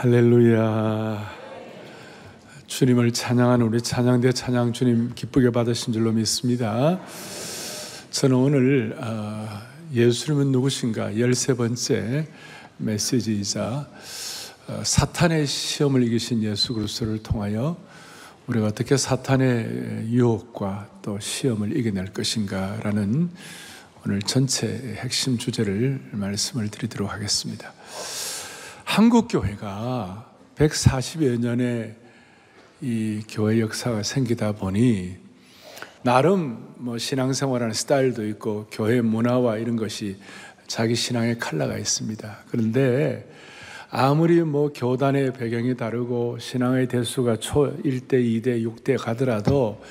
할렐루야. 주님을 찬양하는 우리 찬양대 찬양 주님 기쁘게 받으신 줄로 믿습니다. 저는 오늘 예수님은 누구신가 13번째 메시지이자 사탄의 시험을 이기신 예수 그리스도를 통하여 우리가 어떻게 사탄의 유혹과 또 시험을 이겨낼 것인가 라는 오늘 전체 핵심 주제를 말씀을 드리도록 하겠습니다. 한국 교회가 140여 년의 이 교회 역사가 생기다 보니 나름 신앙생활하는 스타일도 있고 교회 문화와 이런 것이 자기 신앙의 컬러가 있습니다. 그런데 아무리 교단의 배경이 다르고 신앙의 대수가 초 1대, 2대, 6대 가더라도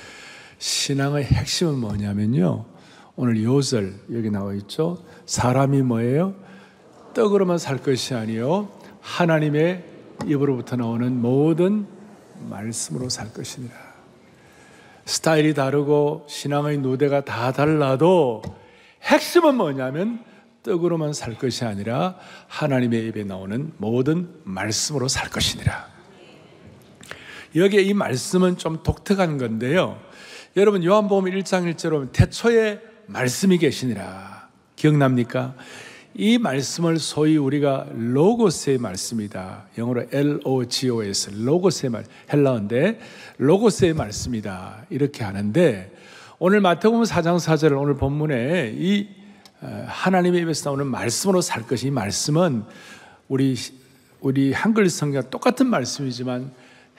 신앙의 핵심은 뭐냐면요, 오늘 요절 여기 나와 있죠. 사람이 뭐예요? 떡으로만 살 것이 아니요 하나님의 입으로부터 나오는 모든 말씀으로 살 것이니라. 스타일이 다르고 신앙의 누대가 다 달라도 핵심은 뭐냐면 떡으로만 살 것이 아니라 하나님의 입에 나오는 모든 말씀으로 살 것이니라. 여기에 이 말씀은 좀 독특한 건데요, 여러분 요한복음 1장 1절에 보면 태초에 말씀이 계시니라. 기억납니까? 이 말씀을 소위 우리가 로고스의 말씀이다, 영어로 LOGOS, 로고스의 말, 헬라어인데 로고스의 말씀이다 이렇게 하는데, 오늘 마태복음 4장 4절을 오늘 본문에 이 하나님의 입에서 나오는 말씀으로 살 것이, 이 말씀은 우리 한글 성경 똑같은 말씀이지만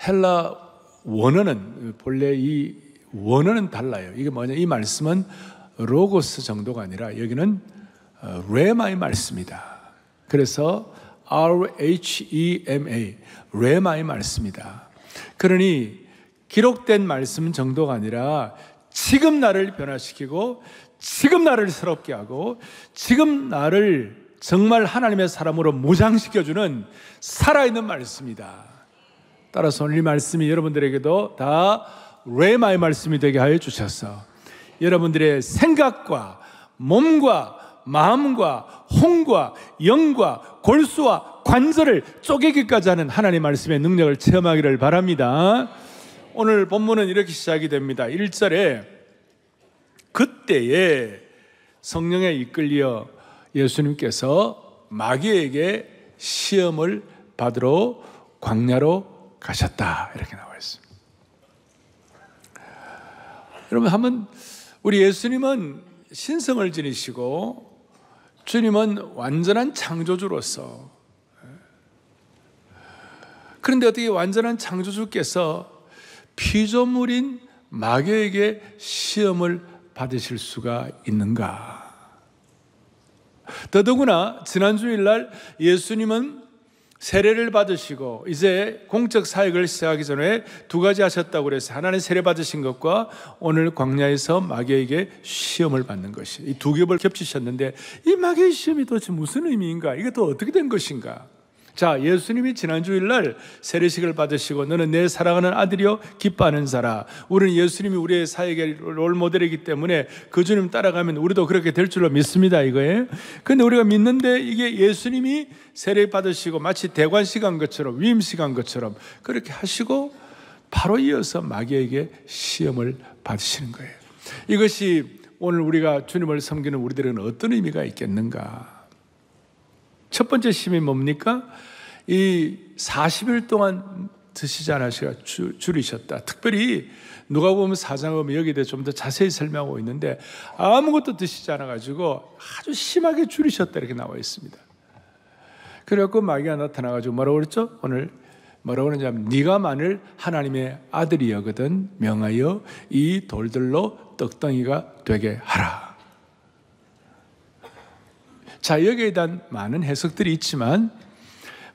헬라 원어는, 본래 이 원어는 달라요. 이게 뭐냐, 이 말씀은 로고스 정도가 아니라 여기는 레마의 말씀이다. 그래서 RHEMA, 레마의 말씀이다. 그러니 기록된 말씀 정도가 아니라 지금 나를 변화시키고 지금 나를 새롭게 하고 지금 나를 정말 하나님의 사람으로 무장시켜주는 살아있는 말씀이다. 따라서 오늘 이 말씀이 여러분들에게도 다 레마의 말씀이 되게 하여 주셔서 여러분들의 생각과 몸과 마음과 혼과 영과 골수와 관절을 쪼개기까지 하는 하나님의 말씀의 능력을 체험하기를 바랍니다. 오늘 본문은 이렇게 시작이 됩니다. 1절에 그때에 성령에 이끌려 예수님께서 마귀에게 시험을 받으러 광야로 가셨다 이렇게 나와 있습니다. 여러분, 한번 우리 예수님은 신성을 지니시고 주님은 완전한 창조주로서, 그런데 어떻게 완전한 창조주께서 피조물인 마귀에게 시험을 받으실 수가 있는가? 더더구나 지난 주일날 예수님은 세례를 받으시고 이제 공적 사역을 시작하기 전에 두 가지 하셨다고 그래서, 하나는 세례 받으신 것과 오늘 광야에서 마귀에게 시험을 받는 것이, 이 두 겹을 겹치셨는데 이 마귀의 시험이 도대체 무슨 의미인가? 이게 또 어떻게 된 것인가? 자, 예수님이 지난 주일날 세례식을 받으시고 너는 내 사랑하는 아들이요 기뻐하는 자라. 우리는 예수님이 우리의 사역의 롤모델이기 때문에 그 주님 따라가면 우리도 그렇게 될 줄로 믿습니다 이거예요. 그런데 우리가 믿는데 이게 예수님이 세례 받으시고 마치 대관식 한 것처럼, 위임식 한 것처럼 그렇게 하시고 바로 이어서 마귀에게 시험을 받으시는 거예요. 이것이 오늘 우리가 주님을 섬기는 우리들은 어떤 의미가 있겠는가? 첫 번째 시험이 뭡니까? 이 40일 동안 드시지 않으시고 줄이셨다. 특별히 누가복음 4장에 보면 여기에 대해 좀 더 자세히 설명하고 있는데 아무것도 드시지 않아가지고 아주 심하게 줄이셨다 이렇게 나와 있습니다. 그래갖고 마귀가 나타나가지고 뭐라고 그랬죠? 오늘 뭐라고 그러냐면 네가 만일 하나님의 아들이여거든 명하여 이 돌들로 떡덩이가 되게 하라. 자, 여기에 대한 많은 해석들이 있지만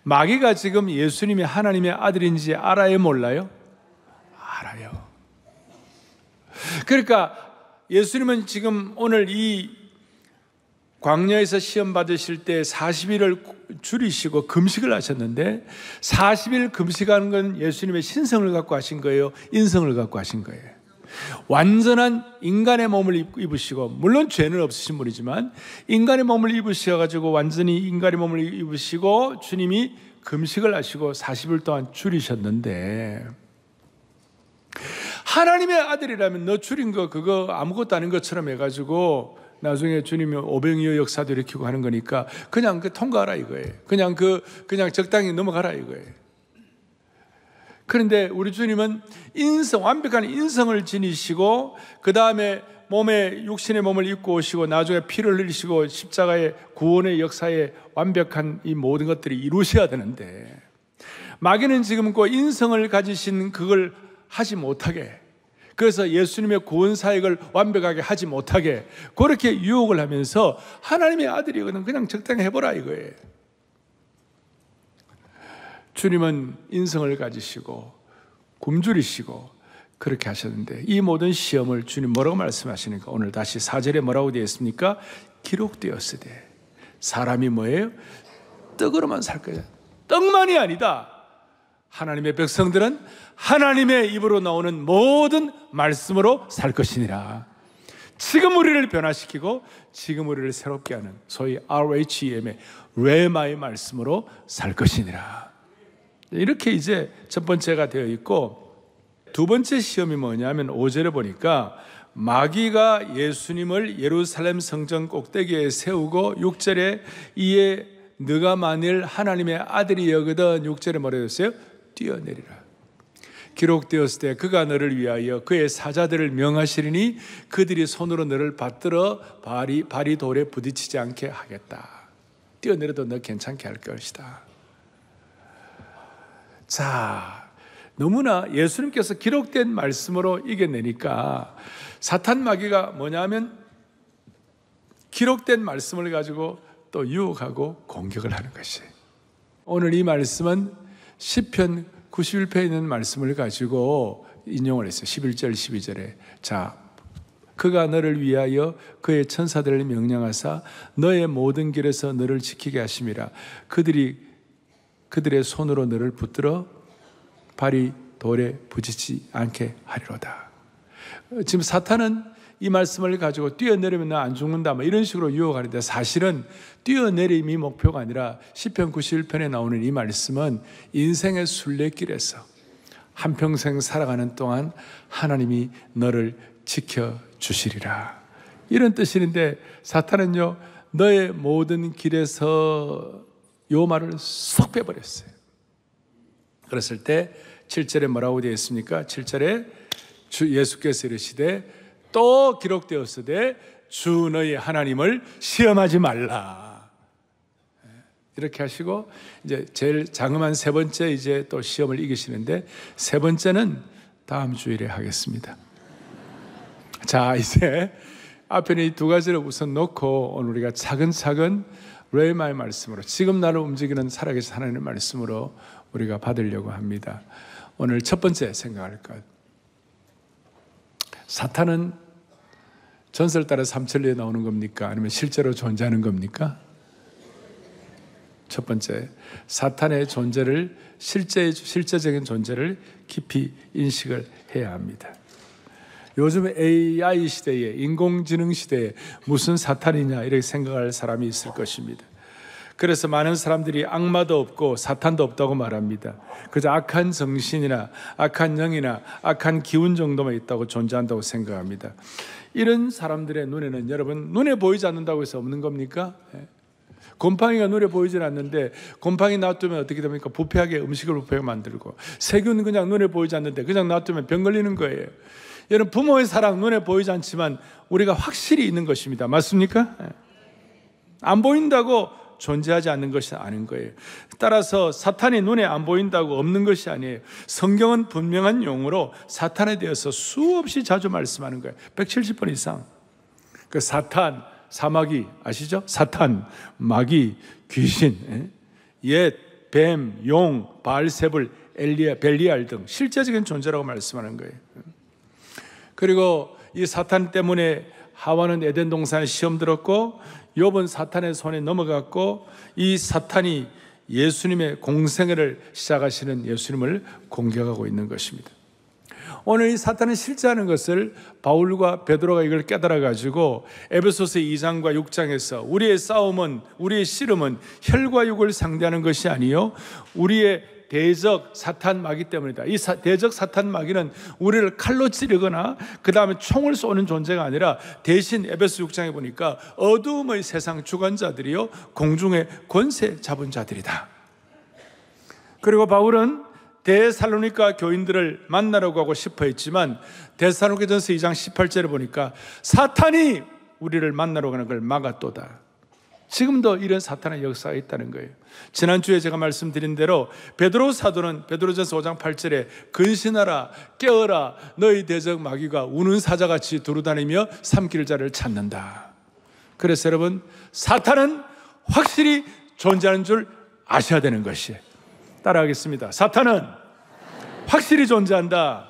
마귀가 지금 예수님이 하나님의 아들인지 알아요, 몰라요? 알아요. 그러니까 예수님은 지금 오늘 이 광야에서 시험 받으실 때 40일을 줄이시고 금식을 하셨는데, 40일 금식하는 건 예수님의 신성을 갖고 하신 거예요? 인성을 갖고 하신 거예요? 완전한 인간의 몸을 입으시고, 물론 죄는 없으신 분이지만 인간의 몸을 입으셔가지고 완전히 인간의 몸을 입으시고 주님이 금식을 하시고 40일 동안 줄이셨는데 하나님의 아들이라면 너 줄인 거 그거 아무것도 아닌 것처럼 해가지고 나중에 주님이 오병이어 역사도 일으키고 하는 거니까 그냥 통과하라 이거예요. 그냥 적당히 넘어가라 이거예요. 그런데 우리 주님은 완벽한 인성을 지니시고 그 다음에 육신의 몸을 입고 오시고 나중에 피를 흘리시고 십자가의 구원의 역사에 완벽한 이 모든 것들이 이루셔야 되는데 마귀는 지금 그 인성을 가지신 그걸 하지 못하게, 그래서 예수님의 구원 사역을 완벽하게 하지 못하게 그렇게 유혹을 하면서 하나님의 아들이거든 그냥 적당히 해보라 이거예요. 주님은 인성을 가지시고 굶주리시고 그렇게 하셨는데 이 모든 시험을 주님 뭐라고 말씀하시니까 오늘 다시 4절에 뭐라고 되어 있습니까? 기록되었으되 사람이 뭐예요? 떡으로만 살 거야. 떡만이 아니다. 하나님의 백성들은 하나님의 입으로 나오는 모든 말씀으로 살 것이니라. 지금 우리를 변화시키고 지금 우리를 새롭게 하는 소위 RHM의 레마의 말씀으로 살 것이니라. 이렇게 이제 첫 번째가 되어 있고, 두 번째 시험이 뭐냐면 5절에 보니까 마귀가 예수님을 예루살렘 성전 꼭대기에 세우고 6절에 이에 너가 만일 하나님의 아들이여거든 6절에 뭐라고 했어요? 뛰어내리라. 기록되었을 때 그가 너를 위하여 그의 사자들을 명하시리니 그들이 손으로 너를 받들어 발이 돌에 부딪히지 않게 하겠다. 뛰어내려도 너 괜찮게 할 것이다. 자, 너무나 예수님께서 기록된 말씀으로 이겨내니까 사탄 마귀가 뭐냐면 기록된 말씀을 가지고 또 유혹하고 공격을 하는 것이. 오늘 이 말씀은 시편 91편에 있는 말씀을 가지고 인용을 했어요. 11절 12절에 자, 그가 너를 위하여 그의 천사들을 명령하사 너의 모든 길에서 너를 지키게 하심이라. 그들의 손으로 너를 붙들어 발이 돌에 부딪히지 않게 하리로다. 지금 사탄은 이 말씀을 가지고 뛰어내리면 나 안 죽는다 이런 식으로 유혹하는데 사실은 뛰어내림이 목표가 아니라 시편 91편에 나오는 이 말씀은 인생의 순례길에서 한평생 살아가는 동안 하나님이 너를 지켜주시리라 이런 뜻인데, 사탄은요 너의 모든 길에서 요 말을 쏙 빼버렸어요. 그랬을 때 7절에 뭐라고 되어 있습니까? 7절에 주 예수께서 이르시되 또 기록되었으되 주 너희 하나님을 시험하지 말라. 이렇게 하시고 이제 제일 장엄한 세 번째 이제 또 시험을 이기시는데 세 번째는 다음 주일에 하겠습니다. 자, 이제 앞에는 이 두 가지를 우선 놓고 오늘 우리가 차근차근 레마의 말씀으로 지금 나를 움직이는 살아계신 하나님의 말씀으로 우리가 받으려고 합니다. 오늘 첫 번째 생각할 것, 사탄은 전설 따라 삼천리에 나오는 겁니까? 아니면 실제로 존재하는 겁니까? 첫 번째, 사탄의 존재를 실제적인 존재를 깊이 인식을 해야 합니다. 요즘 AI 시대에 인공지능 시대에 무슨 사탄이냐 이렇게 생각할 사람이 있을 것입니다. 그래서 많은 사람들이 악마도 없고 사탄도 없다고 말합니다. 그저 악한 정신이나 악한 영이나 악한 기운 정도만 있다고 존재한다고 생각합니다. 이런 사람들의 눈에는 여러분 눈에 보이지 않는다고 해서 없는 겁니까? 곰팡이가 눈에 보이질 않는데 곰팡이 놔두면 어떻게 됩니까? 부패하게 음식을 부패하게 만들고, 세균은 그냥 눈에 보이지 않는데 그냥 놔두면 병 걸리는 거예요. 여러분 부모의 사랑 눈에 보이지 않지만 우리가 확실히 있는 것입니다. 맞습니까? 안 보인다고 존재하지 않는 것이 아닌 거예요. 따라서 사탄이 눈에 안 보인다고 없는 것이 아니에요. 성경은 분명한 용어로 사탄에 대해서 수없이 자주 말씀하는 거예요. 170번 이상. 그 사탄, 사마귀 아시죠? 사탄, 마귀, 귀신, 옛, 뱀, 용, 바알세불, 벨리알 등 실제적인 존재라고 말씀하는 거예요. 그리고 이 사탄 때문에 하와는 에덴 동산에 시험 들었고 욥은 사탄의 손에 넘어갔고, 이 사탄이 예수님의 공생애를 시작하시는 예수님을 공격하고 있는 것입니다. 오늘 이 사탄은 실제하는 것을 바울과 베드로가 이걸 깨달아가지고 에베소서 2장과 6장에서 우리의 싸움은, 우리의 씨름은 혈과 육을 상대하는 것이 아니요 우리의 대적 사탄 마귀 때문이다. 이 대적 사탄 마귀는 우리를 칼로 찌르거나 그 다음에 총을 쏘는 존재가 아니라 대신 에베소 6장에 보니까 어두움의 세상 주관자들이요 공중의 권세 잡은 자들이다. 그리고 바울은 데살로니가 교인들을 만나려고 하고 싶어 했지만 데살로니가전서 2장 18절에 보니까 사탄이 우리를 만나러 가는 걸 막았도다. 지금도 이런 사탄의 역사가 있다는 거예요. 지난주에 제가 말씀드린 대로 베드로 사도는 베드로전서 5장 8절에 근신하라 깨어라 너희 대적 마귀가 우는 사자같이 두루다니며 삼킬 자를 찾는다. 그래서 여러분 사탄은 확실히 존재하는 줄 아셔야 되는 것이에요. 따라하겠습니다. 사탄은 확실히 존재한다.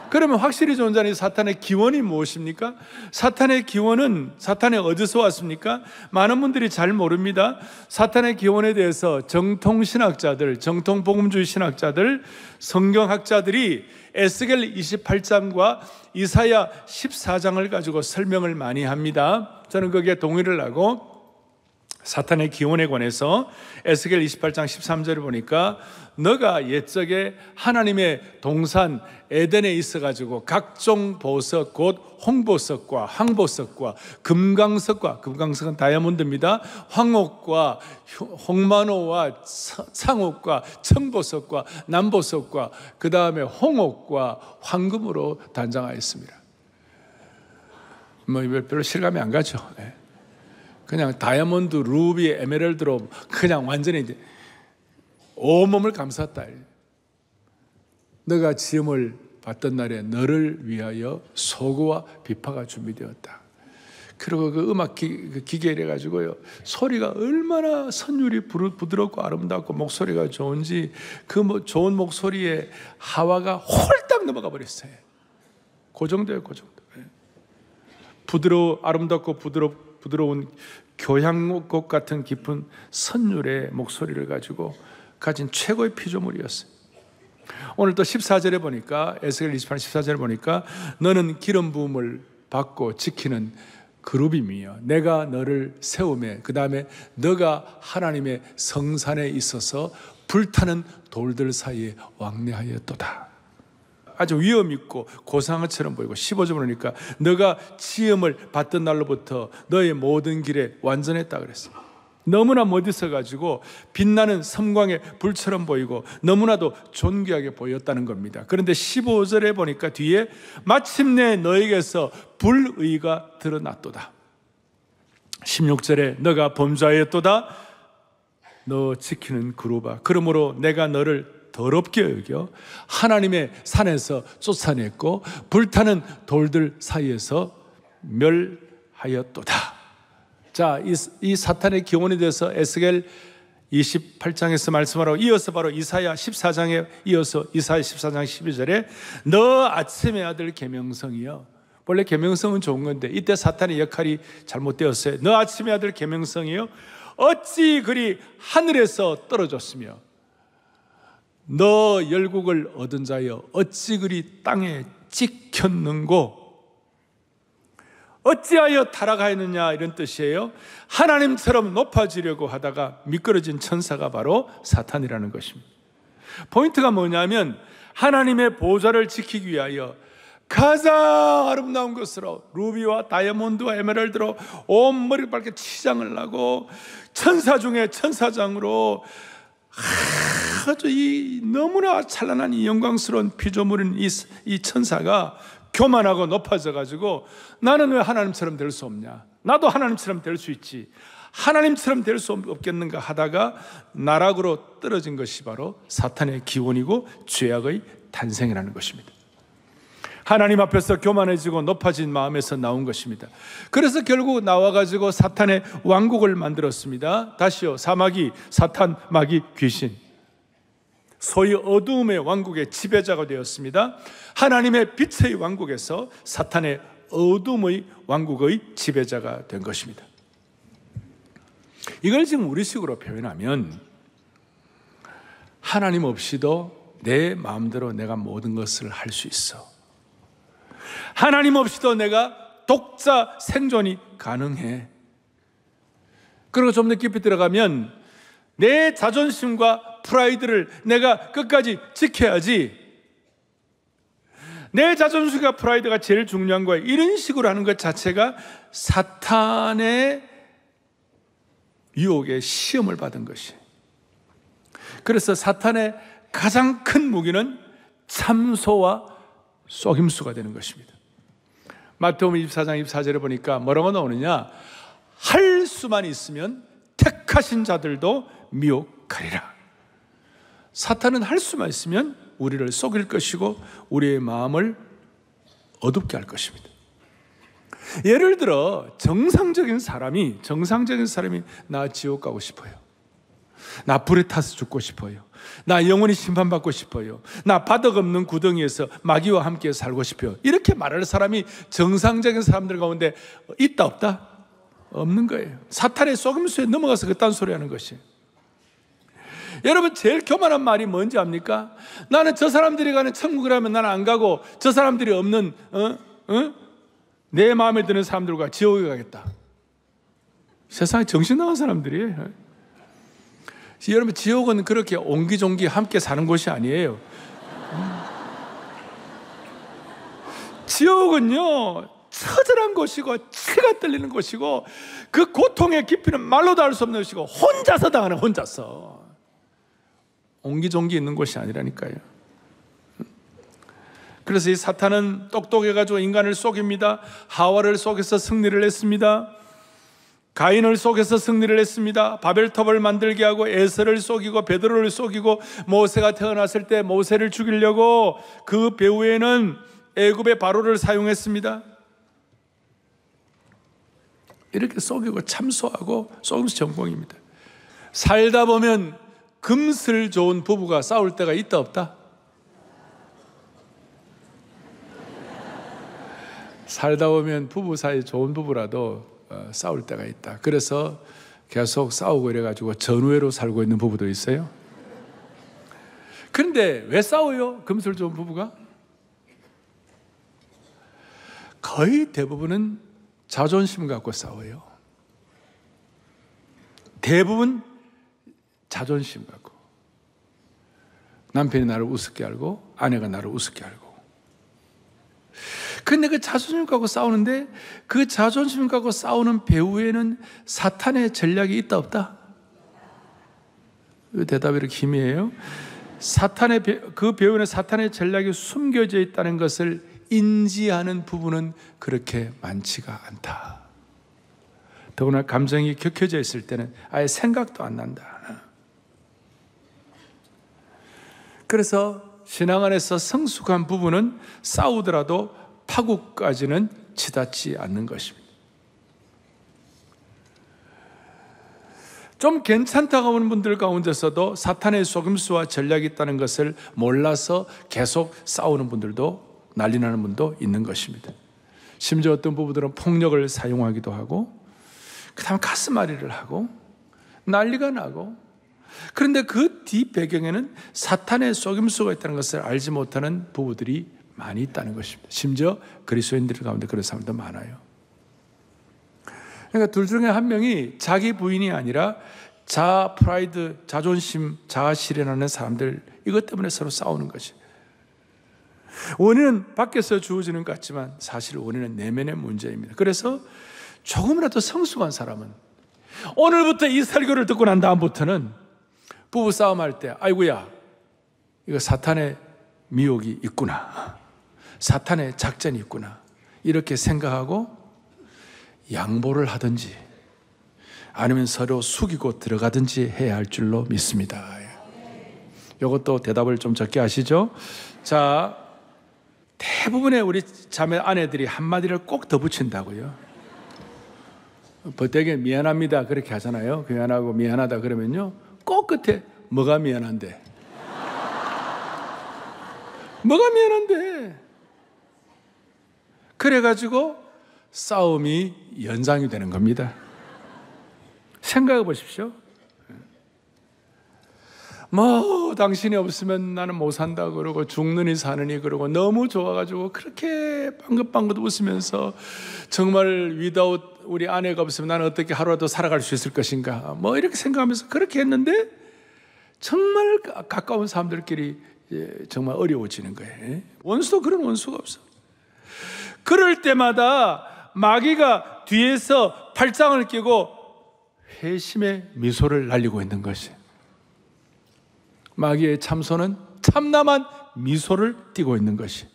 그러면 확실히 존재하는 사탄의 기원이 무엇입니까? 사탄의 기원은 사탄이 어디서 왔습니까? 많은 분들이 잘 모릅니다. 사탄의 기원에 대해서 정통신학자들, 정통복음주의 신학자들, 성경학자들이 에스겔 28장과 이사야 14장을 가지고 설명을 많이 합니다. 저는 거기에 동의를 하고 사탄의 기원에 관해서 에스겔 28장 13절을 보니까 너가 옛적에 하나님의 동산 에덴에 있어가지고 각종 보석 곧 홍보석과 황보석과 금강석과, 금강석은 다이아몬드입니다. 황옥과 홍만호와 상옥과 청보석과 남보석과 그 다음에 홍옥과 황금으로 단장하였습니다. 뭐 별로 실감이 안 가죠. 그냥 다이아몬드, 루비, 에메랄드로 그냥 완전히 온몸을 감쌌다. 너가 지음을 받던 날에 너를 위하여 소고와 비파가 준비되었다. 그리고 그 음악 기계를 해가지고요 소리가 얼마나 선율이 부드럽고 아름답고 목소리가 좋은지 그 좋은 목소리에 하와가 홀딱 넘어가 버렸어요. 그 정도예요, 그 정도. 아름답고 부드러운 교향곡 같은 깊은 선율의 목소리를 가지고 가진 최고의 피조물이었어요. 오늘 또 14절에 보니까 에스겔 28장 14절에 보니까 너는 기름 부음을 받고 지키는 그룹임이여 내가 너를 세우매 그 다음에 너가 하나님의 성산에 있어서 불타는 돌들 사이에 왕래하였도다. 아주 위험 있고 고상한 것처럼 보이고 15절 보니까 너가 지음을 받던 날로부터 너의 모든 길에 완전했다 그랬어요. 너무나 멋있어가지고 빛나는 섬광의 불처럼 보이고 너무나도 존귀하게 보였다는 겁니다. 그런데 15절에 보니까 뒤에 마침내 너에게서 불의가 드러났도다. 16절에 너가 범죄하였도다. 너 지키는 그룹아 그러므로 내가 너를 더럽게 여겨 하나님의 산에서 쫓아냈고 불타는 돌들 사이에서 멸하였도다. 자, 이 사탄의 기원에 대해서 에스겔 28장에서 말씀하라고 이어서 바로 이사야 14장에 이어서 이사야 14장 12절에 너 아침의 아들 계명성이여. 원래 계명성은 좋은 건데 이때 사탄의 역할이 잘못되었어요. 너 아침의 아들 계명성이여 어찌 그리 하늘에서 떨어졌으며 너 열국을 얻은 자여 어찌 그리 땅에 찍혔는고 어찌하여 타락하였느냐 이런 뜻이에요. 하나님처럼 높아지려고 하다가 미끄러진 천사가 바로 사탄이라는 것입니다. 포인트가 뭐냐면 하나님의 보좌를 지키기 위하여 가장 아름다운 것으로 루비와 다이아몬드와 에메랄드로 온 머리를 밝게 치장을 하고 천사 중에 천사장으로 아주 이 너무나 찬란한 이 영광스러운 피조물인 이 천사가 교만하고 높아져 가지고 나는 왜 하나님처럼 될 수 없냐? 나도 하나님처럼 될 수 있지. 하나님처럼 될 수 없겠는가 하다가 나락으로 떨어진 것이 바로 사탄의 기원이고 죄악의 탄생이라는 것입니다. 하나님 앞에서 교만해지고 높아진 마음에서 나온 것입니다. 그래서 결국 나와가지고 사탄의 왕국을 만들었습니다. 다시요, 사마귀, 사탄, 마귀, 귀신, 소위 어두움의 왕국의 지배자가 되었습니다. 하나님의 빛의 왕국에서 사탄의 어둠의 왕국의 지배자가 된 것입니다. 이걸 지금 우리식으로 표현하면 하나님 없이도 내 마음대로 내가 모든 것을 할 수 있어. 하나님 없이도 내가 독자 생존이 가능해. 그리고 좀 더 깊이 들어가면 내 자존심과 프라이드를 내가 끝까지 지켜야지. 내 자존심과 프라이드가 제일 중요한 거예요. 이런 식으로 하는 것 자체가 사탄의 유혹에 시험을 받은 것이. 그래서 사탄의 가장 큰 무기는 참소와 속임수가 되는 것입니다. 마태복음 24장 24절에 보니까 뭐라고 나오느냐? 할 수만 있으면 택하신 자들도 미혹하리라. 사탄은 할 수만 있으면 우리를 속일 것이고 우리의 마음을 어둡게 할 것입니다. 예를 들어 정상적인 사람이 나 지옥 가고 싶어요. 나 불에 타서 죽고 싶어요. 나 영원히 심판받고 싶어요. 나 바닥 없는 구덩이에서 마귀와 함께 살고 싶어요. 이렇게 말할 사람이 정상적인 사람들 가운데 있다 없다? 없는 거예요. 사탄의 속임수에 넘어가서 그딴 소리 하는 것이. 여러분 제일 교만한 말이 뭔지 압니까? 나는 저 사람들이 가는 천국을 하면 나는 안 가고 저 사람들이 없는 내 마음에 드는 사람들과 지옥에 가겠다. 세상에 정신 나간 사람들이에요. 여러분 지옥은 그렇게 옹기종기 함께 사는 곳이 아니에요. 지옥은요 처절한 곳이고 치가 떨리는 곳이고 그 고통의 깊이는 말로도 알 수 없는 것이고 혼자서 당하는, 혼자서 옹기종기 있는 곳이 아니라니까요. 그래서 이 사탄은 똑똑해가지고 인간을 속입니다. 하와를 속여서 승리를 했습니다. 가인을 속여서 승리를 했습니다. 바벨탑을 만들게 하고 에서를 속이고 베드로를 속이고 모세가 태어났을 때 모세를 죽이려고 그 배후에는 애굽의 바로를 사용했습니다. 이렇게 속이고 참소하고 속임수 전공입니다. 살다 보면 금슬 좋은 부부가 싸울 때가 있다 없다? 살다 보면 부부 사이 좋은 부부라도 싸울 때가 있다. 그래서 계속 싸우고 이래가지고 전우회로 살고 있는 부부도 있어요. 그런데 왜 싸워요? 금슬 좋은 부부가? 거의 대부분은 자존심 갖고 싸워요. 대부분 자존심 갖고. 남편이 나를 우습게 알고 아내가 나를 우습게 알고. 근데 그 자존심 갖고 싸우는데 그 자존심 갖고 싸우는 배후에는 사탄의 전략이 있다 없다? 그 대답이 이렇게 희미해요. 그 배후에는 사탄의 전략이 숨겨져 있다는 것을 인지하는 부분은 그렇게 많지가 않다. 더구나 감정이 격해져 있을 때는 아예 생각도 안 난다. 그래서 신앙 안에서 성숙한 부부는 싸우더라도 파국까지는 치닫지 않는 것입니다. 좀 괜찮다고 하는 분들 가운데서도 사탄의 속임수와 전략이 있다는 것을 몰라서 계속 싸우는 분들도, 난리나는 분도 있는 것입니다. 심지어 어떤 부부들은 폭력을 사용하기도 하고 그 다음에 가슴앓이를 하고 난리가 나고, 그런데 그 뒷배경에는 사탄의 속임수가 있다는 것을 알지 못하는 부부들이 많이 있다는 것입니다. 심지어 그리스도인들 가운데 그런 사람도 많아요. 그러니까 둘 중에 한 명이 자기 부인이 아니라 자아, 프라이드, 자존심, 자아 실현하는 사람들, 이것 때문에 서로 싸우는 것이. 원인은 밖에서 주어지는 것 같지만 사실 원인은 내면의 문제입니다. 그래서 조금이라도 성숙한 사람은 오늘부터 이 설교를 듣고 난 다음부터는 부부 싸움할 때 아이고야 이거 사탄의 미혹이 있구나, 사탄의 작전이 있구나, 이렇게 생각하고 양보를 하든지 아니면 서로 숙이고 들어가든지 해야 할 줄로 믿습니다. 이것도 대답을 좀 적게 하시죠. 자, 대부분의 우리 자매 아내들이 한마디를 꼭 더 붙인다고요. 보태게 미안합니다 그렇게 하잖아요. 미안하고 미안하다 그러면요 꼭 끝에 뭐가 미안한데, 뭐가 미안한데, 그래가지고 싸움이 연장이 되는 겁니다. 생각해 보십시오. 뭐 당신이 없으면 나는 못 산다 그러고 죽느니 사느니 그러고 너무 좋아가지고 그렇게 빵긋빵긋 웃으면서 정말 without 우리 아내가 없으면 나는 어떻게 하루라도 살아갈 수 있을 것인가 뭐 이렇게 생각하면서 그렇게 했는데 정말 가까운 사람들끼리 정말 어려워지는 거예요. 원수도 그런 원수가 없어. 그럴 때마다 마귀가 뒤에서 팔짱을 끼고 회심의 미소를 날리고 있는 것이, 마귀의 참소는 참남한 미소를 띠고 있는 것이,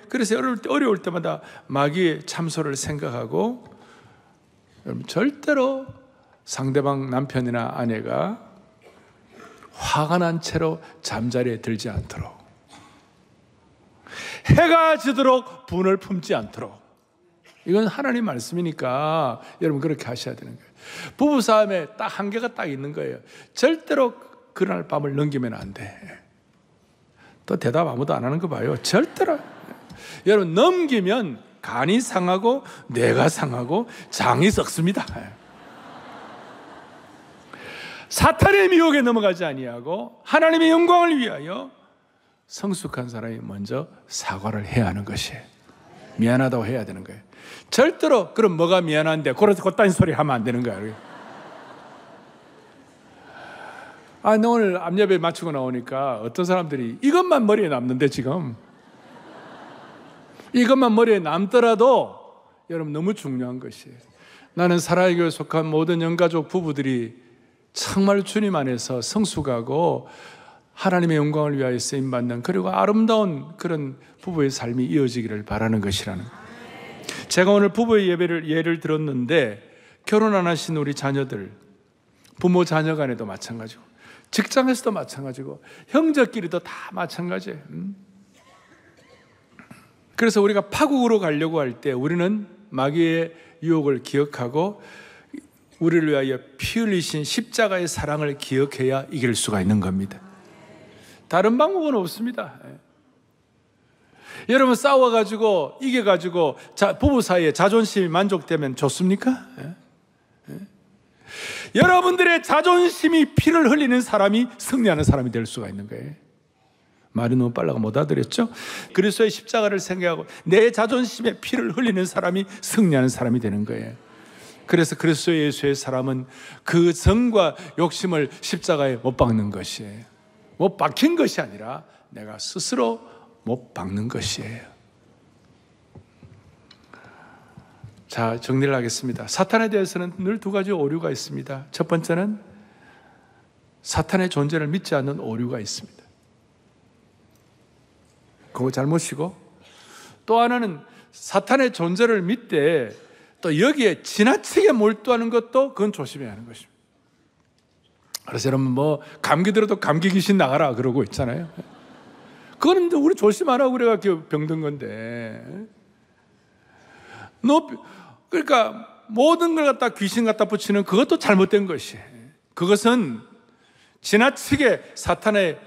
그래서 어려울 때마다 마귀의 참소를 생각하고, 여러분 절대로 상대방 남편이나 아내가 화가 난 채로 잠자리에 들지 않도록, 해가 지도록 분을 품지 않도록, 이건 하나님 말씀이니까 여러분 그렇게 하셔야 되는 거예요. 부부싸움에 딱 한계가 딱 있는 거예요. 절대로 그날 밤을 넘기면 안 돼. 또 대답 아무도 안 하는 거 봐요. 절대로. 여러분 넘기면 간이 상하고 뇌가 상하고 장이 썩습니다. 사탄의 미혹에 넘어가지 아니하고 하나님의 영광을 위하여 성숙한 사람이 먼저 사과를 해야 하는 것이에요. 미안하다고 해야 되는 거예요. 절대로 그럼 뭐가 미안한데 그딴 소리 하면 안 되는 거예요. 나 오늘 암예배 마치고 나오니까 어떤 사람들이 이것만 머리에 남는데, 지금 이것만 머리에 남더라도 여러분 너무 중요한 것이에요. 나는 사랑의 교회에 속한 모든 영가족 부부들이 정말 주님 안에서 성숙하고 하나님의 영광을 위하여 쓰임받는, 그리고 아름다운 그런 부부의 삶이 이어지기를 바라는 것이라는. 제가 오늘 부부의 예를 들었는데, 결혼 안 하신 우리 자녀들, 부모 자녀 간에도 마찬가지고, 직장에서도 마찬가지고, 형제끼리도 다 마찬가지예요. 그래서 우리가 파국으로 가려고 할 때 우리는 마귀의 유혹을 기억하고 우리를 위하여 피 흘리신 십자가의 사랑을 기억해야 이길 수가 있는 겁니다. 다른 방법은 없습니다. 여러분 싸워가지고 이겨가지고 부부 사이에 자존심이 만족되면 좋습니까? 여러분들의 자존심이 피를 흘리는 사람이 승리하는 사람이 될 수가 있는 거예요. 말이 너무 빨라가 못 알아들었죠? 그리스도의 십자가를 생각하고 내 자존심에 피를 흘리는 사람이 승리하는 사람이 되는 거예요. 그래서 그리스도 예수의 사람은 그 정과 욕심을 십자가에 못 박는 것이에요. 못 박힌 것이 아니라 내가 스스로 못 박는 것이에요. 자, 정리를 하겠습니다. 사탄에 대해서는 늘 두 가지 오류가 있습니다. 첫 번째는 사탄의 존재를 믿지 않는 오류가 있습니다. 그거 잘못이고, 또 하나는 사탄의 존재를 믿되 또 여기에 지나치게 몰두하는 것도 그건 조심해야 하는 것입니다. 그래서 여러분 뭐 감기 들어도 감기 귀신 나가라 그러고 있잖아요. 그거는 우리 조심 안 하고 그래가 병든 건데, 그러니까 모든 걸 갖다 귀신 갖다 붙이는 그것도 잘못된 것이에요. 그것은 지나치게 사탄의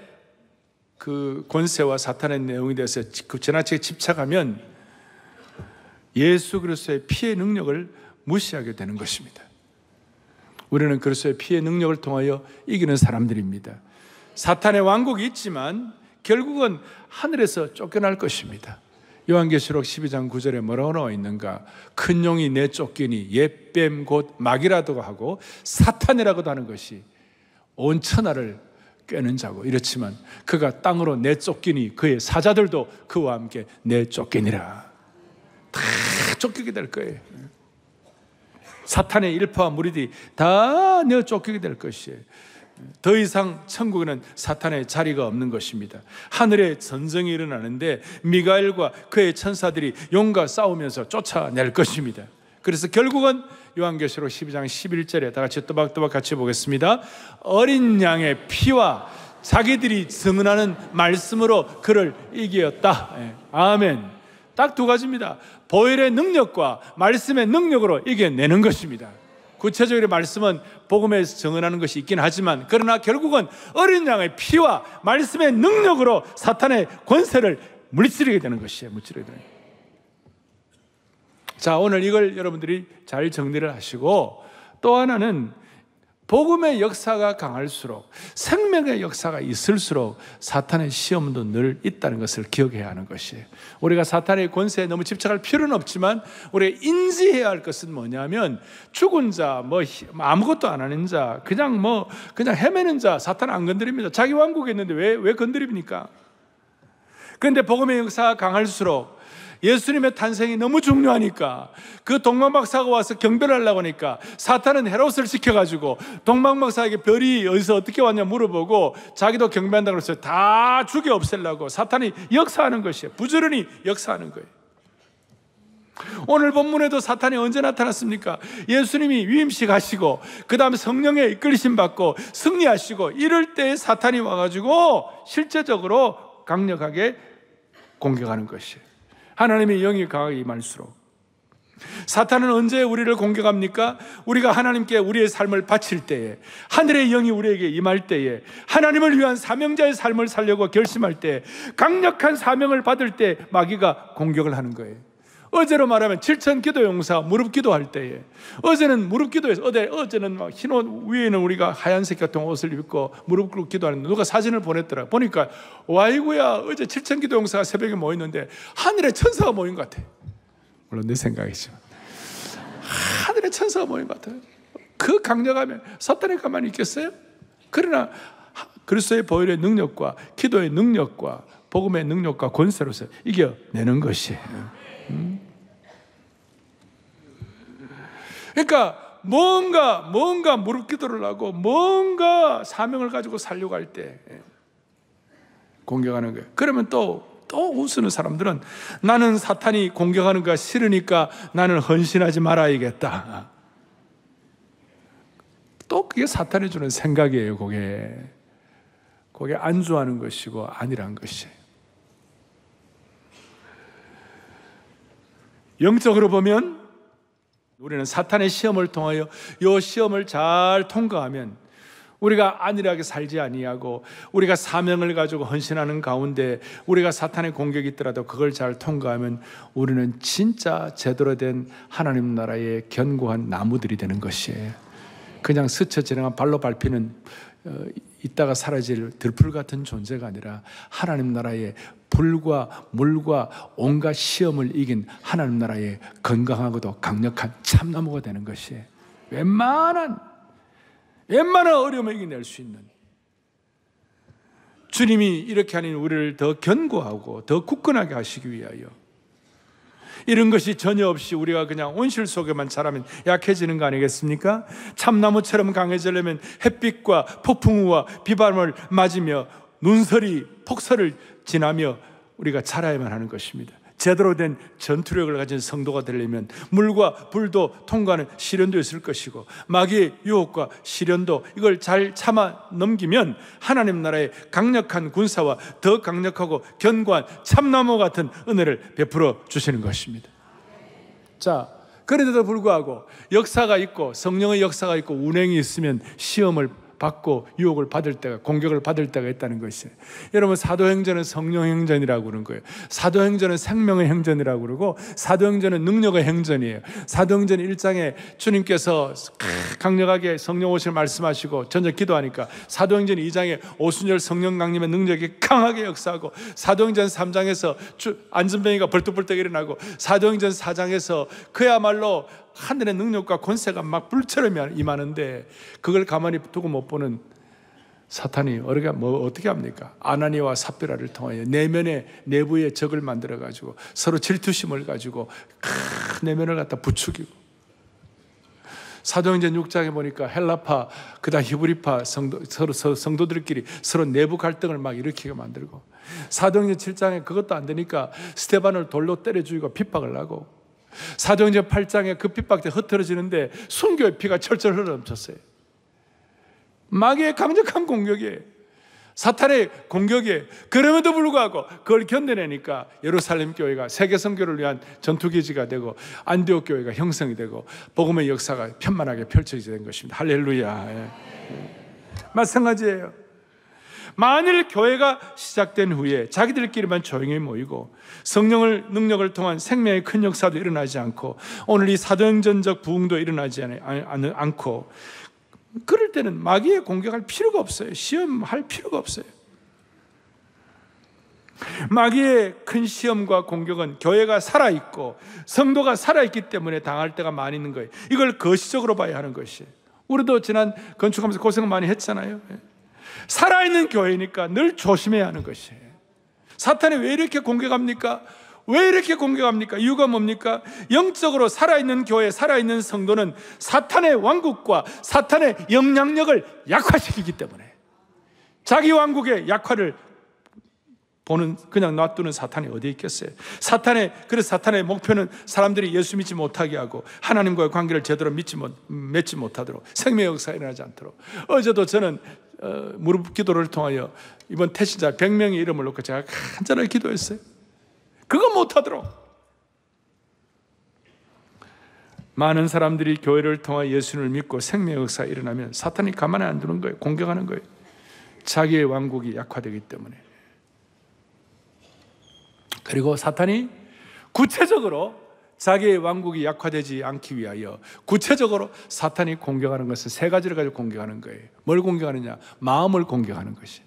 그 권세와 사탄의 내용에 대해서 지나치게 집착하면 예수 그리스도의 피의 능력을 무시하게 되는 것입니다. 우리는 그리스도의 피의 능력을 통하여 이기는 사람들입니다. 사탄의 왕국이 있지만 결국은 하늘에서 쫓겨날 것입니다. 요한계시록 12장 9절에 뭐라고 나와 있는가? 큰 용이 내쫓기니 옛뱀 곧 마귀라고 하고 사탄이라고도 하는 것이 온 천하를 꿰는 자고, 이렇지만 그가 땅으로 내쫓기니 그의 사자들도 그와 함께 내쫓기니라. 다 쫓기게 될 거예요. 사탄의 일파와 무리들이 다 내쫓기게 될 것이에요. 더 이상 천국에는 사탄의 자리가 없는 것입니다. 하늘에 전쟁이 일어나는데 미가엘과 그의 천사들이 용과 싸우면서 쫓아낼 것입니다. 그래서 결국은 요한계시록 12장 11절에 다 같이 또박또박 같이 보겠습니다. 어린 양의 피와 자기들이 증언하는 말씀으로 그를 이기었다. 아멘. 딱 두 가지입니다. 보혈의 능력과 말씀의 능력으로 이겨내는 것입니다. 구체적으로 말씀은 복음에서 증언하는 것이 있긴 하지만, 그러나 결국은 어린 양의 피와 말씀의 능력으로 사탄의 권세를 물리치게 되는 것이에요. 물리치게 되는 것이에요. 자, 오늘 이걸 여러분들이 잘 정리를 하시고, 또 하나는 복음의 역사가 강할수록, 생명의 역사가 있을수록 사탄의 시험도 늘 있다는 것을 기억해야 하는 것이에요. 우리가 사탄의 권세에 너무 집착할 필요는 없지만 우리가 인지해야 할 것은 뭐냐면, 죽은 자, 아무것도 안 하는 자, 그냥 헤매는 자 사탄 안 건드립니다. 자기 왕국에 있는데 왜 건드립니까? 그런데 복음의 역사가 강할수록, 예수님의 탄생이 너무 중요하니까, 그 동방박사가 와서 경배를 하려고 하니까 사탄은 헤롯을 시켜가지고 동방박사에게 별이 어디서 어떻게 왔냐 물어보고 자기도 경배한다고 그랬어요. 다 죽여 없애려고 사탄이 역사하는 것이에요. 부지런히 역사하는 거예요. 오늘 본문에도 사탄이 언제 나타났습니까? 예수님이 위임식 하시고 그 다음에 성령에 이끌리심 받고 승리하시고 이럴 때 사탄이 와가지고 실제적으로 강력하게 공격하는 것이에요. 하나님의 영이 강하게 임할수록. 사탄은 언제 우리를 공격합니까? 우리가 하나님께 우리의 삶을 바칠 때에, 하늘의 영이 우리에게 임할 때에, 하나님을 위한 사명자의 삶을 살려고 결심할 때, 강력한 사명을 받을 때 마귀가 공격을 하는 거예요. 어제로 말하면 7천 기도 용사 무릎 기도할 때에, 어제는 무릎 기도에서, 어제는 막 흰 옷 위에는 우리가 하얀색 같은 옷을 입고 무릎 꿇고 기도하는데 누가 사진을 보냈더라. 보니까 와이구야, 어제 7천 기도 용사가 새벽에 모였는데 하늘에 천사가 모인 것 같아. 물론 내 생각이지만 하늘에 천사가 모인 것 같아요. 그 강력하면 사탄이 가만히 있겠어요? 그러나 그리스도의 보혈의 능력과 기도의 능력과 복음의 능력과 권세로서 이겨내는 것이에요. 그러니까 뭔가 무릎 기도를 하고 뭔가 사명을 가지고 살려고 할 때 공격하는 거예요. 그러면 또 웃으는 사람들은, 나는 사탄이 공격하는 거 싫으니까 나는 헌신하지 말아야겠다. 또 그게 사탄이 주는 생각이에요. 그게 안주하는 것이고 아니란 것이에요. 영적으로 보면 우리는 사탄의 시험을 통하여 이 시험을 잘 통과하면, 우리가 안일하게 살지 아니하고 우리가 사명을 가지고 헌신하는 가운데 우리가 사탄의 공격이 있더라도 그걸 잘 통과하면 우리는 진짜 제대로 된 하나님 나라의 견고한 나무들이 되는 것이에요. 그냥 스쳐 지나간 발로 밟히는 있다가 사라질 들풀 같은 존재가 아니라 하나님 나라의 불과 물과 온갖 시험을 이긴 하나님 나라의 건강하고도 강력한 참나무가 되는 것이에요. 웬만한 어려움을 이겨낼 수 있는, 주님이 이렇게 하니 우리를 더 견고하고 더 굳건하게 하시기 위하여, 이런 것이 전혀 없이 우리가 그냥 온실 속에만 자라면 약해지는 거 아니겠습니까? 참나무처럼 강해지려면 햇빛과 폭풍우와 비바람을 맞으며 눈설이 폭설을 지나며 우리가 자라야만 하는 것입니다. 제대로 된 전투력을 가진 성도가 되려면 물과 불도 통과하는 시련도 있을 것이고, 마귀의 유혹과 시련도, 이걸 잘 참아 넘기면 하나님 나라의 강력한 군사와 더 강력하고 견고한 참나무 같은 은혜를 베풀어 주시는 것입니다. 자, 그런데도 불구하고 역사가 있고 성령의 역사가 있고 운행이 있으면 시험을 받고 유혹을 받을 때가, 공격을 받을 때가 있다는 것이에요. 여러분, 사도행전은 성령의 행전이라고 그러는 거예요. 사도행전은 생명의 행전이라고 그러고, 사도행전은 능력의 행전이에요. 사도행전 1장에 주님께서 강력하게 성령 오실 말씀하시고 전적 기도하니까, 사도행전 2장에 오순절 성령 강림의 능력이 강하게 역사하고, 사도행전 3장에서 안전뱅이가 벌떡벌떡 일어나고, 사도행전 4장에서 그야말로 하늘의 능력과 권세가 막 불처럼 임하는데, 그걸 가만히 두고 못 보는 사탄이 어떻게 합니까? 아나니아와 삽비라를 통하여 내부에 적을 만들어 가지고 서로 질투심을 가지고 내면을 갖다 부추기고, 사도행전 6장에 보니까 헬라파 그다음 히브리파 성도들끼리 서로 내부 갈등을 막 일으키게 만들고, 사도행전 7장에 그것도 안 되니까 스데반을 돌로 때려 죽이고 핍박을 하고, 사도행전 8장에 그 핍박 때 흩어지는데 순교의 피가 철철 흘러넘쳤어요. 마귀의 강력한 공격이에요. 사탄의 공격이에요. 그럼에도 불구하고 그걸 견뎌내니까 예루살렘 교회가 세계 선교를 위한 전투기지가 되고, 안디옥 교회가 형성이 되고, 복음의 역사가 편만하게 펼쳐지게 된 것입니다. 할렐루야. 마찬가지예요. 만일 교회가 시작된 후에 자기들끼리만 조용히 모이고 성령의 능력을 통한 생명의 큰 역사도 일어나지 않고, 오늘 이 사도행전적 부흥도 일어나지 않고, 그럴 때는 마귀에 공격할 필요가 없어요. 시험할 필요가 없어요. 마귀의 큰 시험과 공격은 교회가 살아있고 성도가 살아있기 때문에 당할 때가 많이 있는 거예요. 이걸 거시적으로 봐야 하는 것이에요. 우리도 지난 건축하면서 고생 많이 했잖아요. 살아있는 교회니까 늘 조심해야 하는 것이에요. 사탄이 왜 이렇게 공격합니까? 왜 이렇게 공격합니까? 이유가 뭡니까? 영적으로 살아있는 교회, 살아있는 성도는 사탄의 왕국과 사탄의 영향력을 약화시키기 때문에, 자기 왕국의 약화를 그냥 놔두는 사탄이 어디에 있겠어요? 그래서 사탄의 목표는 사람들이 예수 믿지 못하게 하고 하나님과의 관계를 제대로 맺지 못하도록, 생명의 역사가 일어나지 않도록. 어제도 저는 무릎 기도를 통하여 이번 태신자 100명의 이름을 놓고 제가 간절하게 기도했어요. 그거 못하도록. 많은 사람들이 교회를 통하여 예수를 믿고 생명의 역사가 일어나면 사탄이 가만히 안 두는 거예요. 공격하는 거예요. 자기의 왕국이 약화되기 때문에. 그리고 사탄이 구체적으로 자기의 왕국이 약화되지 않기 위하여 구체적으로 사탄이 공격하는 것은 세 가지를 가지고 공격하는 거예요. 뭘 공격하느냐? 마음을 공격하는 것이.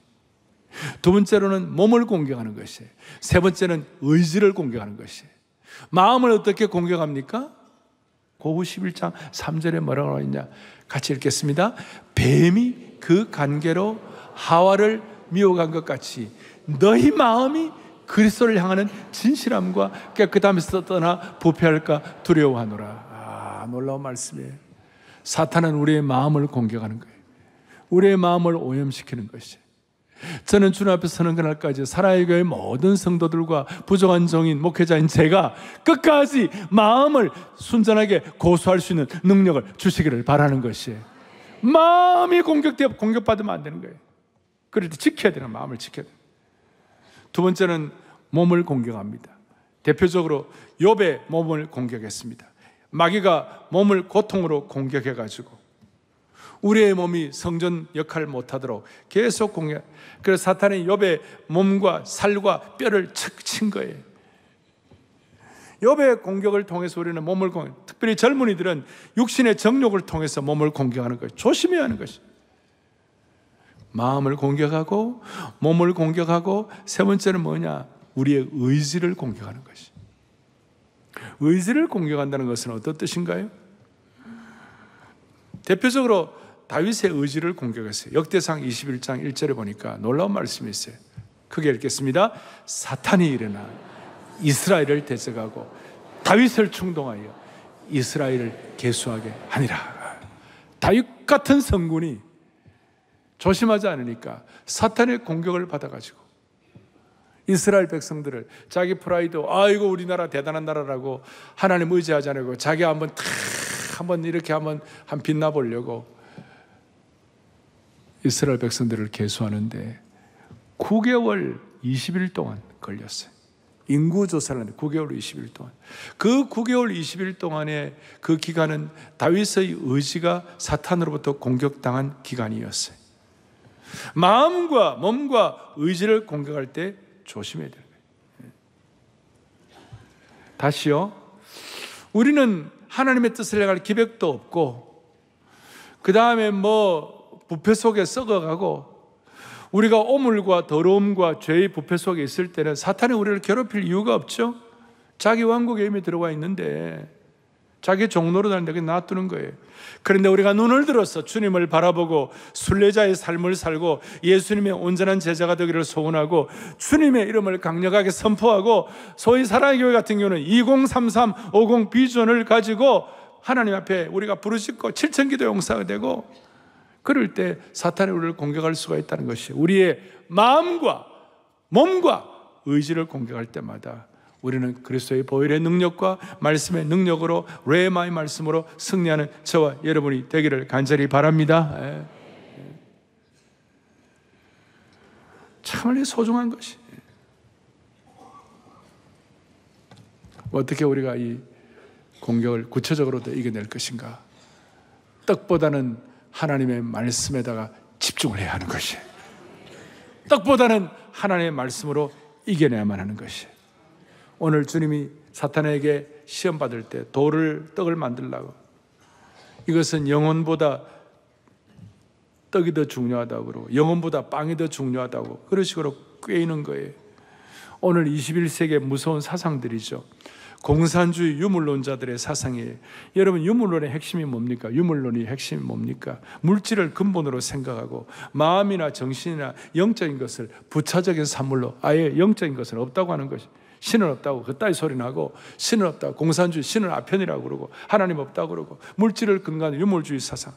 두 번째로는 몸을 공격하는 것이. 세 번째는 의지를 공격하는 것이. 마음을 어떻게 공격합니까? 고구 11장 3절에 뭐라고 나와 있냐? 같이 읽겠습니다. 뱀이 그 관계로 하와를 미혹한 것 같이 너희 마음이 그리스도를 향하는 진실함과 깨끗함에서 떠나 부패할까 두려워하노라. 놀라운 말씀이에요. 사탄은 우리의 마음을 공격하는 거예요. 우리의 마음을 오염시키는 것이에요. 저는 주님 앞에 서는 그날까지 사랑의 교회 모든 성도들과 부족한 종인 목회자인 제가 끝까지 마음을 순전하게 고수할 수 있는 능력을 주시기를 바라는 것이에요. 마음이 공격받으면 안 되는 거예요. 그럴 때 지켜야 되는, 마음을 지켜야 돼요. 두 번째는 몸을 공격합니다. 대표적으로 욥의 몸을 공격했습니다. 마귀가 몸을 고통으로 공격해가지고 우리의 몸이 성전 역할을 못하도록 계속 공격. 그래서 사탄이 욥의 몸과 살과 뼈를 척 친 거예요. 욥의 공격을 통해서 우리는 몸을 공격. 특별히 젊은이들은 육신의 정욕을 통해서 몸을 공격하는 거예요. 조심해야 하는 것이. 마음을 공격하고 몸을 공격하고 세 번째는 뭐냐? 우리의 의지를 공격하는 것이. 의지를 공격한다는 것은 어떤 뜻인가요? 대표적으로 다윗의 의지를 공격했어요. 역대상 21장 1절에 보니까 놀라운 말씀이 있어요. 크게 읽겠습니다. 사탄이 일어나 이스라엘을 대적하고 다윗을 충동하여 이스라엘을 계수하게 하니라. 다윗 같은 성군이 조심하지 않으니까 사탄의 공격을 받아가지고 이스라엘 백성들을 자기 프라이드, 이거 우리나라 대단한 나라라고 하나님 의지하지 않고 자기 한번 이렇게 한번 빛나보려고 이스라엘 백성들을 계수하는데 9개월 20일 동안 걸렸어요. 인구조사를 하는데 9개월 20일 동안. 그 9개월 20일 동안의 그 기간은 다윗의 의지가 사탄으로부터 공격당한 기간이었어요. 마음과 몸과 의지를 공격할 때 조심해야 되는 거예요. 다시요. 우리는 하나님의 뜻을 행할 기백도 없고 그 다음에 부패 속에 썩어가고 우리가 오물과 더러움과 죄의 부패 속에 있을 때는 사탄이 우리를 괴롭힐 이유가 없죠. 자기 왕국에 이미 들어와 있는데 자기 종로로 다니는데 그냥 놔두는 거예요. 그런데 우리가 눈을 들어서 주님을 바라보고 순례자의 삶을 살고 예수님의 온전한 제자가 되기를 소원하고 주님의 이름을 강력하게 선포하고 소위 사랑의 교회 같은 경우는 2033, 50 비전을 가지고 하나님 앞에 우리가 부르짖고 7,000기도 용사가 되고 그럴 때 사탄이 우리를 공격할 수가 있다는 것이 우리의 마음과 몸과 의지를 공격할 때마다 우리는 그리스도의 보혈의 능력과 말씀의 능력으로 레마의 말씀으로 승리하는 저와 여러분이 되기를 간절히 바랍니다. 참으로 소중한 것이. 어떻게 우리가 이 공격을 구체적으로 더 이겨낼 것인가? 떡보다는 하나님의 말씀에다가 집중을 해야 하는 것이. 떡보다는 하나님의 말씀으로 이겨내야만 하는 것이. 오늘 주님이 사탄에게 시험받을 때 떡을 만들려고, 이것은 영혼보다 떡이 더 중요하다고 그러고 영혼보다 빵이 더 중요하다고 그런 식으로 꿰이는 거예요. 오늘 21세기의 무서운 사상들이죠. 공산주의 유물론자들의 사상이에요. 여러분, 유물론의 핵심이 뭡니까? 유물론의 핵심이 뭡니까? 물질을 근본으로 생각하고 마음이나 정신이나 영적인 것을 부차적인 산물로, 아예 영적인 것은 없다고 하는 것이, 신은 없다고 그따위 소리 나고, 신은 없다고, 공산주의 신은 아편이라고 그러고 하나님 없다고 그러고, 물질을 근간으로 유물주의 사상.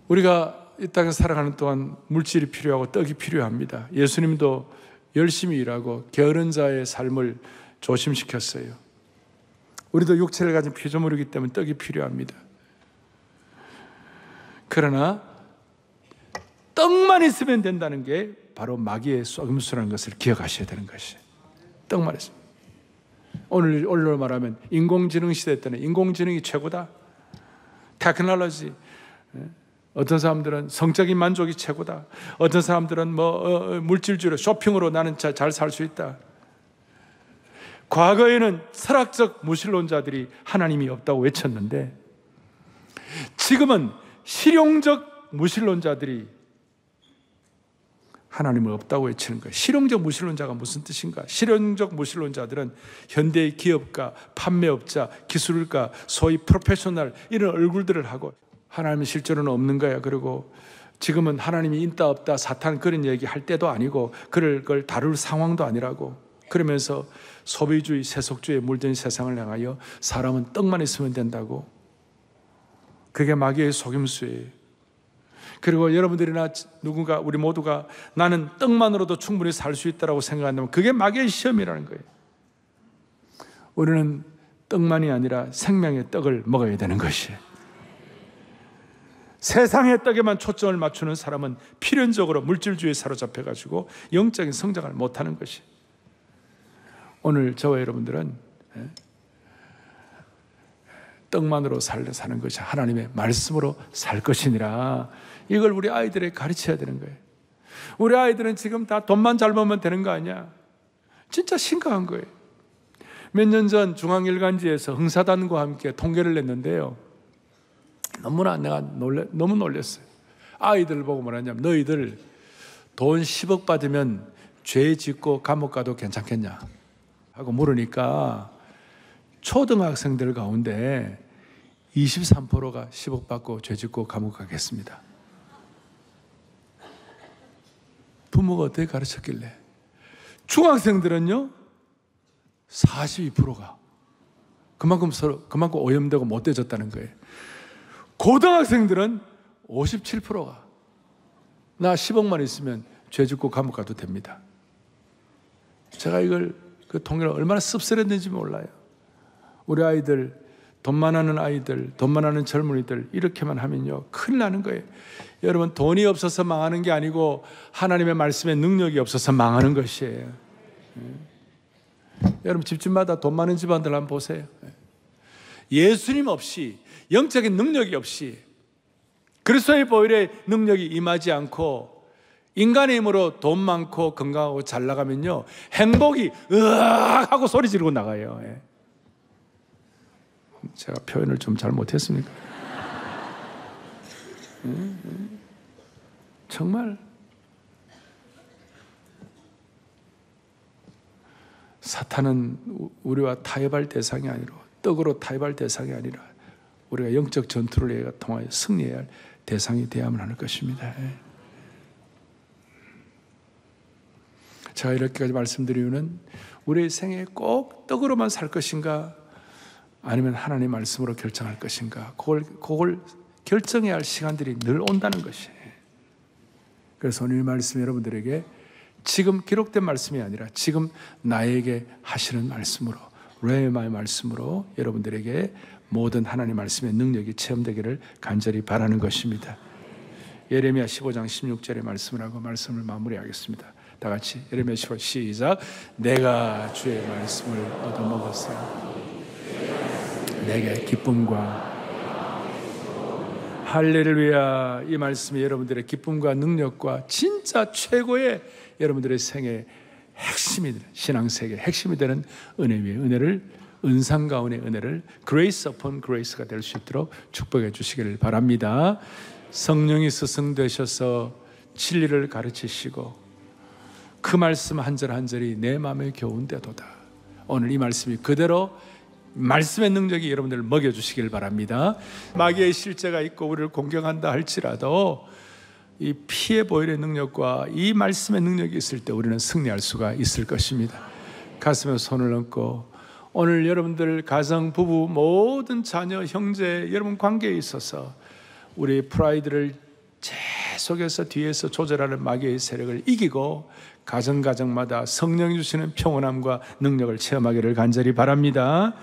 우리가 이 땅에 살아가는 동안 물질이 필요하고 떡이 필요합니다. 예수님도 열심히 일하고 게으른 자의 삶을 조심시켰어요. 우리도 육체를 가진 피조물이기 때문에 떡이 필요합니다. 그러나 떡만 있으면 된다는 게 바로 마귀의 속임수라는 것을 기억하셔야 되는 것이에요. 떡만 있으면. 오늘로 말하면 인공지능 시대 때는 인공지능이 최고다. 테크놀로지. 어떤 사람들은 성적인 만족이 최고다. 어떤 사람들은 물질주의로 쇼핑으로 나는 잘 살 수 있다. 과거에는 철학적 무신론자들이 하나님이 없다고 외쳤는데 지금은 실용적 무신론자들이 하나님을 없다고 외치는 거예요. 실용적 무신론자가 무슨 뜻인가? 실용적 무신론자들은 현대의 기업가, 판매업자, 기술가, 소위 프로페셔널 이런 얼굴들을 하고 하나님은 실제로는 없는 거야. 그리고 지금은 하나님이 있다 없다 사탄 그런 얘기 할 때도 아니고 그럴 걸 다룰 상황도 아니라고 그러면서 소비주의, 세속주의에 물든 세상을 향하여 사람은 떡만 있으면 된다고. 그게 마귀의 속임수예요. 그리고 여러분들이나 누군가 우리 모두가 나는 떡만으로도 충분히 살 수 있다고 생각한다면 그게 마귀의 시험이라는 거예요. 우리는 떡만이 아니라 생명의 떡을 먹어야 되는 것이에요. 세상의 떡에만 초점을 맞추는 사람은 필연적으로 물질주의에 사로잡혀가지고 영적인 성장을 못하는 것이에요. 오늘 저와 여러분들은 떡만으로 사는 것이 하나님의 말씀으로 살 것이니라. 이걸 우리 아이들에게 가르쳐야 되는 거예요. 우리 아이들은 지금 다 돈만 잘 벌면 되는 거 아니야? 진짜 심각한 거예요. 몇 년 전 중앙일간지에서 흥사단과 함께 통계를 냈는데요. 너무나 내가 너무 놀랐어요. 아이들 보고 뭐라냐면 너희들 돈 10억 받으면 죄 짓고 감옥 가도 괜찮겠냐 하고 물으니까 초등학생들 가운데 23%가 10억 받고 죄 짓고 감옥 가겠습니다. 부모가 어떻게 가르쳤길래? 중학생들은요 42%가 그만큼 오염되고 못되어졌다는 거예요. 고등학생들은 57%가 나 10억만 있으면 죄 짓고 감옥 가도 됩니다. 제가 이걸 그 통계를 얼마나 씁쓸했는지 몰라요. 우리 아이들, 돈만 하는 아이들, 돈만 하는 젊은이들 이렇게만 하면요 큰일 나는 거예요. 여러분, 돈이 없어서 망하는 게 아니고 하나님의 말씀에 능력이 없어서 망하는 것이에요. 여러분, 집집마다 돈 많은 집안들 한번 보세요. 예수님 없이, 영적인 능력이 없이, 그리스도의 보혈의 능력이 임하지 않고 인간의 힘으로 돈 많고 건강하고 잘 나가면요 행복이 으악 하고 소리 지르고 나가요. 제가 표현을 좀 잘 못했습니까? 정말 사탄은 우리와 타협할 대상이 아니라 떡으로 타협할 대상이 아니라 우리가 영적 전투를 통하여 승리해야 할 대상이 되어야만 하는 것입니다. 제가 이렇게까지 말씀드린 이유는 우리의 생에 꼭 떡으로만 살 것인가 아니면 하나님의 말씀으로 결정할 것인가 그걸 결정해야 할 시간들이 늘 온다는 것이에요. 그래서 오늘 이 말씀이 여러분들에게 지금 기록된 말씀이 아니라 지금 나에게 하시는 말씀으로 레마의 말씀으로 여러분들에게 모든 하나님의 말씀의 능력이 체험되기를 간절히 바라는 것입니다. 예레미야 15장 16절의 말씀을 하고 말씀을 마무리하겠습니다. 다 같이 예레미야 15장 시작. 내가 주의 말씀을 얻어먹었으나 내게 기쁨과 할렐루야. 이 말씀이 여러분들의 기쁨과 능력과 진짜 최고의 여러분들의 생의 핵심이 되는 신앙세계의 핵심이 되는 은혜 위에 은혜를 은상 가운의 은혜를 grace upon grace가 될 수 있도록 축복해 주시기를 바랍니다. 성령이 스승되셔서 진리를 가르치시고 그 말씀 한 절 한 절이 내 마음에 겨운대도다. 오늘 이 말씀이 그대로 말씀의 능력이 여러분들을 먹여주시길 바랍니다. 마귀의 실제가 있고 우리를 공격한다 할지라도 이 피해 보혈의 능력과 이 말씀의 능력이 있을 때 우리는 승리할 수가 있을 것입니다. 가슴에 손을 얹고 오늘 여러분들 가정, 부부, 모든 자녀, 형제, 여러분 관계에 있어서 우리 프라이드를 계속해서 뒤에서 조절하는 마귀의 세력을 이기고 가정마다 성령이 주시는 평온함과 능력을 체험하기를 간절히 바랍니다.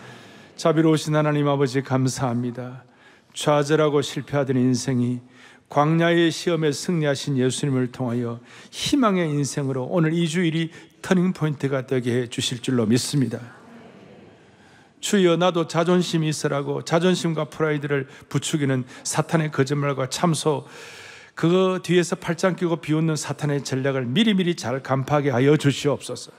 자비로우신 하나님 아버지 감사합니다. 좌절하고 실패하던 인생이 광야의 시험에 승리하신 예수님을 통하여 희망의 인생으로 오늘 이 주일이 터닝포인트가 되게 해 주실 줄로 믿습니다. 주여, 나도 자존심이 있으라고 자존심과 프라이드를 부추기는 사탄의 거짓말과 참소, 그 뒤에서 팔짱 끼고 비웃는 사탄의 전략을 미리미리 잘 간파하게 하여 주시옵소서.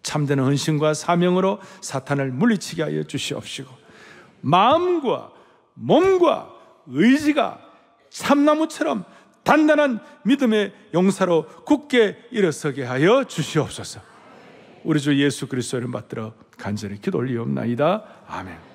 참되는 헌신과 사명으로 사탄을 물리치게 하여 주시옵시고 마음과 몸과 의지가 참나무처럼 단단한 믿음의 용사로 굳게 일어서게 하여 주시옵소서. 우리 주 예수 그리스도를 받들어 간절히 기도 올리옵나이다. 아멘.